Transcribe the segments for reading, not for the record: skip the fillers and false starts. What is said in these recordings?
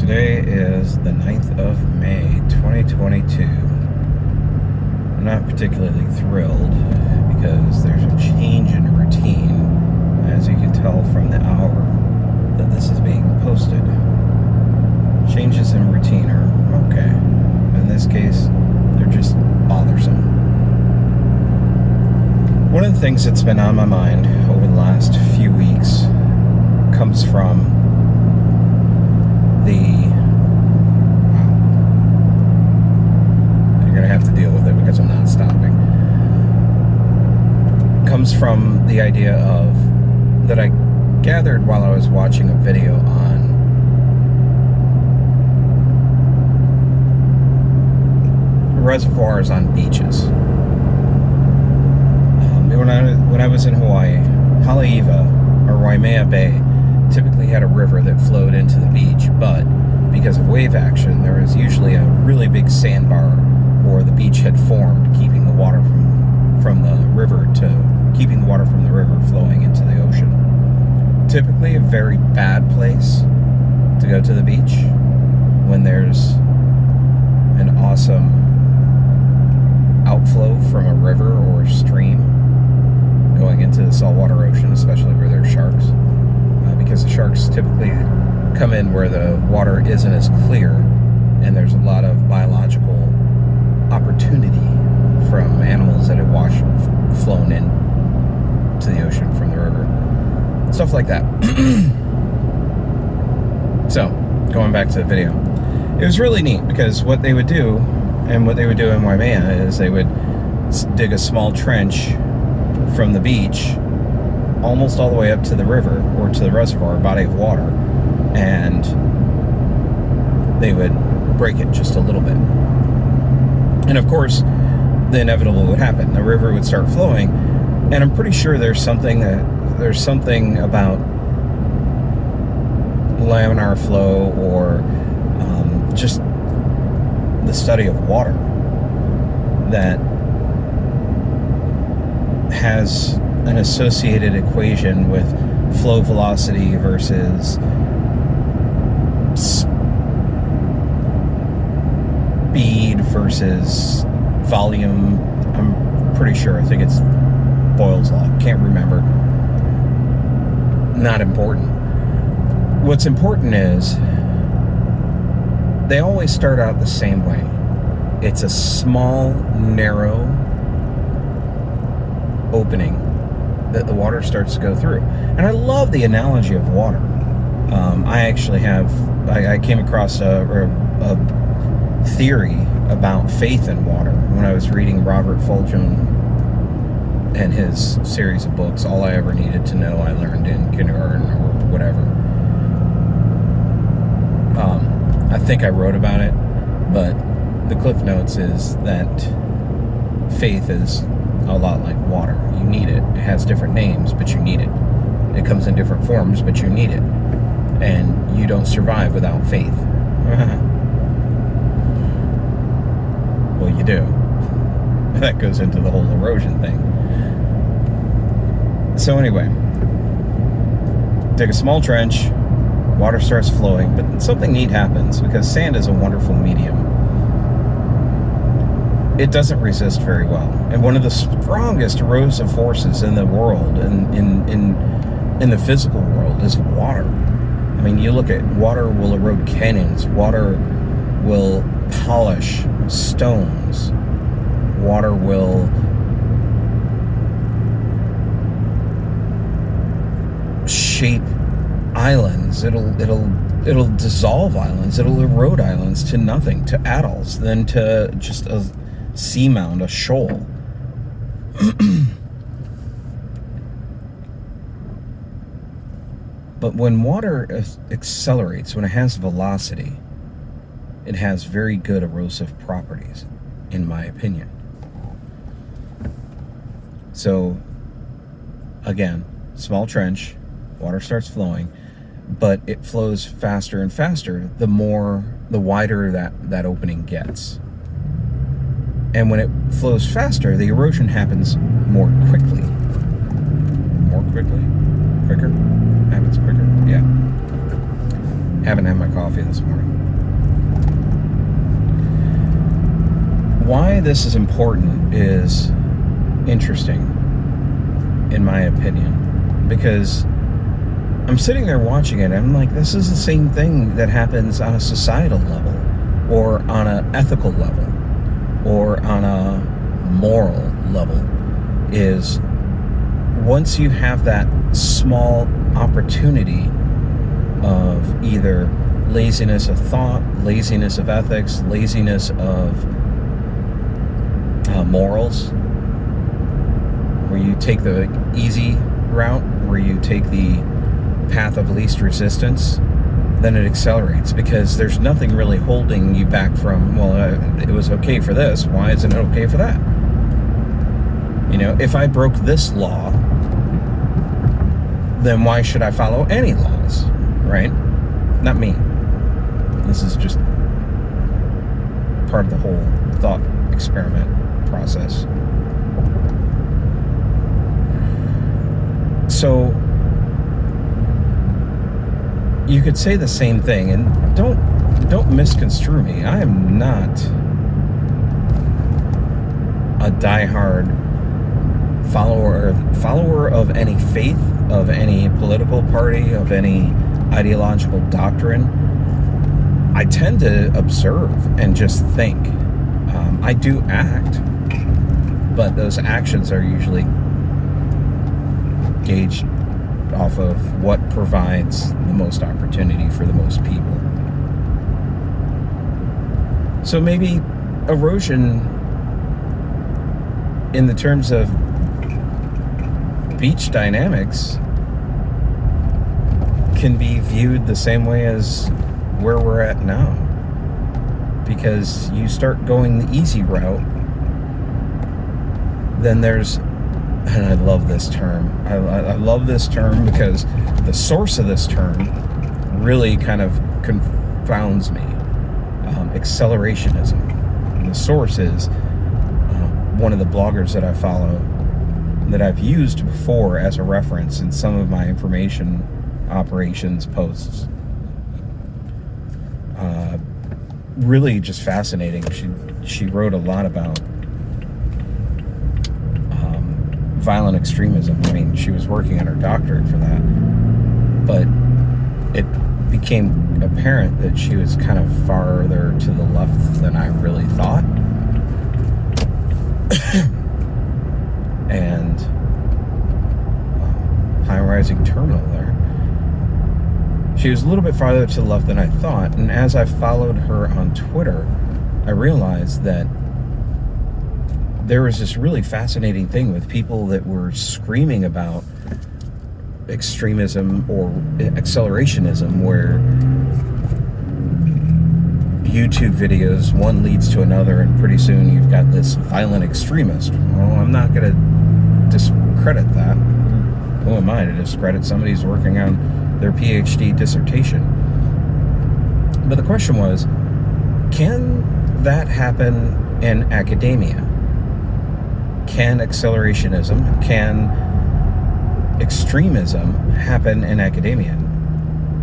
Today is the 9th of May, 2022. I'm not particularly thrilled because there's a change in routine, as you can tell from the hour that this is being posted. Changes in routine are okay. In this case, they're just bothersome. One of the things that's been on my mind over the last few weeks comes from you're gonna have to deal with it because I'm not stopping. Comes from the idea of that I gathered while I was watching a video on reservoirs on beaches. When I was in Hawaii, Haleiwa or Waimea Bay typically had a river that flowed into the beach, but because of wave action, there was usually a really big sandbar, or the beach had formed, keeping the water from the river flowing into the ocean. Typically a very bad place to go to the beach when there's an awesome outflow from a river or stream going into the saltwater ocean, especially where there's sharks. Because the sharks typically come in where the water isn't as clear, and there's a lot of biological opportunity from animals that have flown in to the ocean from the river. Stuff like that. So, going back to the video. It was really neat because what they would do, and what they would do in Waimea, is they would dig a small trench from the beach almost all the way up to the river or to the reservoir body of water, and they would break it just a little bit. And of course, the inevitable would happen. The river would start flowing, and I'm pretty sure there's something about laminar flow or just the study of water that has an associated equation with flow velocity versus speed versus volume. I'm pretty sure. I think it's Boyle's law. Can't remember. Not important. What's important is they always start out the same way. It's a small, narrow opening that the water starts to go through. And I love the analogy of water. I came across a theory about faith in water when I was reading Robert Fulghum and his series of books, All I Ever Needed to Know I Learned in Kindergarten or whatever. I think I wrote about it, but the Cliff Notes is that faith is a lot like water. You need it. It has different names, but you need it. It comes in different forms, but you need it. And you don't survive without faith. Well, you do. That goes into the whole erosion thing. So anyway, dig a small trench, water starts flowing, but something neat happens because sand is a wonderful medium. It doesn't resist very well. And one of the strongest erosive forces in the world, in the physical world, is water. I mean, you look at water will erode canyons. Water will polish stones. Water will shape islands. It'll dissolve islands. It'll erode islands to nothing, to atolls, then to just a seamound, a shoal. But when water accelerates, when it has velocity, it has very good erosive properties, in my opinion. So, again, small trench, water starts flowing, but it flows faster and faster the wider that opening gets. And when it flows faster, the erosion happens more quickly. Quicker? Happens quicker? Yeah. Haven't had my coffee this morning. Why this is important is interesting, in my opinion, because I'm sitting there watching it and I'm like, this is the same thing that happens on a societal level, or on an ethical level, or on a moral level. Is once you have that small opportunity of either laziness of thought, laziness of ethics, laziness of morals, where you take the easy route, where you take the path of least resistance, then it accelerates, because there's nothing really holding you back from, well, it was okay for this, why isn't it okay for that? You know, if I broke this law, then why should I follow any laws, right? Not me. This is just part of the whole thought experiment process. So you could say the same thing, and don't misconstrue me. I am not a diehard follower of any faith, of any political party, of any ideological doctrine. I tend to observe and just think. I do act, but those actions are usually gauged off of what provides the most opportunity for the most people. So maybe erosion, in the terms of beach dynamics, can be viewed the same way as where we're at now. Because you start going the easy route, then there's, and I love this term. I love this term because the source of this term really kind of confounds me. Accelerationism. And the source is one of the bloggers that I follow, that I've used before as a reference in some of my information operations posts. Really just fascinating. She wrote a lot about violent extremism. I mean, she was working on her doctorate for that, but it became apparent that she was kind of farther to the left than I really thought. And high-rising terminal there. She was a little bit farther to the left than I thought, and as I followed her on Twitter, I realized that there was this really fascinating thing with people that were screaming about extremism or accelerationism, where YouTube videos, one leads to another, and pretty soon you've got this violent extremist. Well, I'm not going to discredit that. Who am I to discredit somebody who's working on their PhD dissertation? But the question was, can that happen in academia? Can accelerationism, can extremism happen in academia?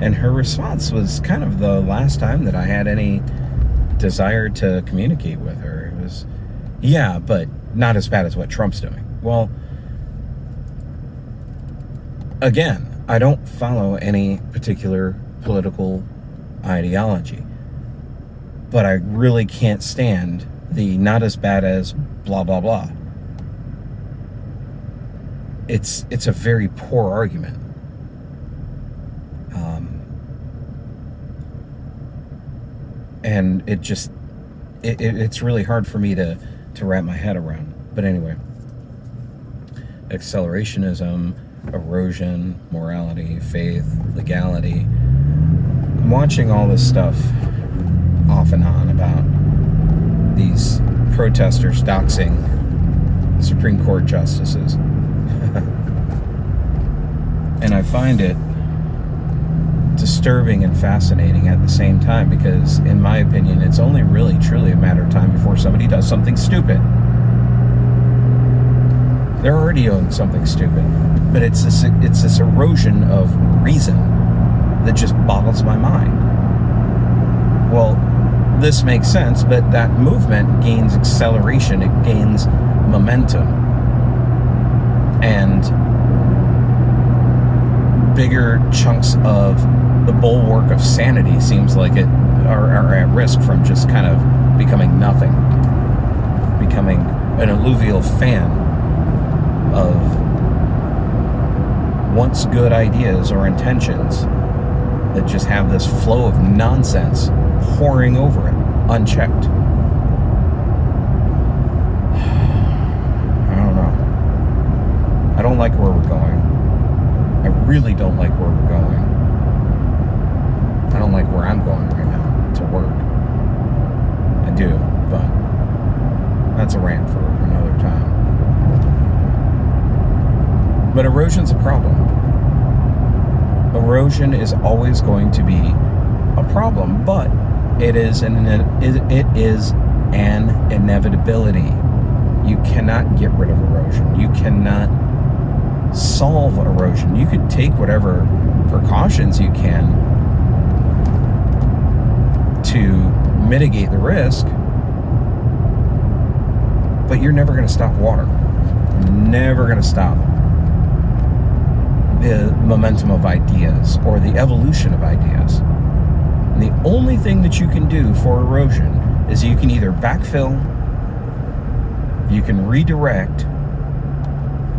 And her response was kind of the last time that I had any desire to communicate with her. It was, yeah, but not as bad as what Trump's doing. Well, again, I don't follow any particular political ideology, but I really can't stand the not as bad as blah, blah, blah. It's a very poor argument. And it's really hard for me to wrap my head around. But anyway, accelerationism, erosion, morality, faith, legality. I'm watching all this stuff off and on about these protesters doxing Supreme Court justices. And I find it disturbing and fascinating at the same time, because in my opinion, it's only really truly a matter of time before somebody does something stupid. They're already doing something stupid, but it's this erosion of reason that just boggles my mind. Well, this makes sense, but that movement gains acceleration, it gains momentum, and bigger chunks of the bulwark of sanity seems like it are at risk from just kind of becoming nothing, becoming an alluvial fan of once good ideas or intentions that just have this flow of nonsense pouring over it, unchecked. I don't know. I don't like where we're going. I really don't like where we're going. I don't like where I'm going right now to work. I do, but that's a rant for another time. But erosion's a problem. Erosion is always going to be a problem, but it is an inevitability. You cannot get rid of erosion. You cannot solve erosion. You could take whatever precautions you can to mitigate the risk, but you're never going to stop water. Never going to stop the momentum of ideas or the evolution of ideas. And the only thing that you can do for erosion is you can either backfill, you can redirect,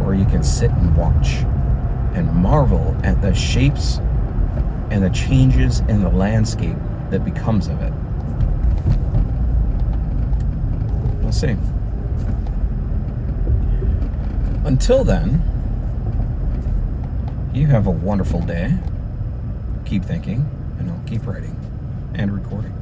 or you can sit and watch and marvel at the shapes and the changes in the landscape that becomes of it. We'll see. Until then, you have a wonderful day. Keep thinking, and I'll keep writing and recording.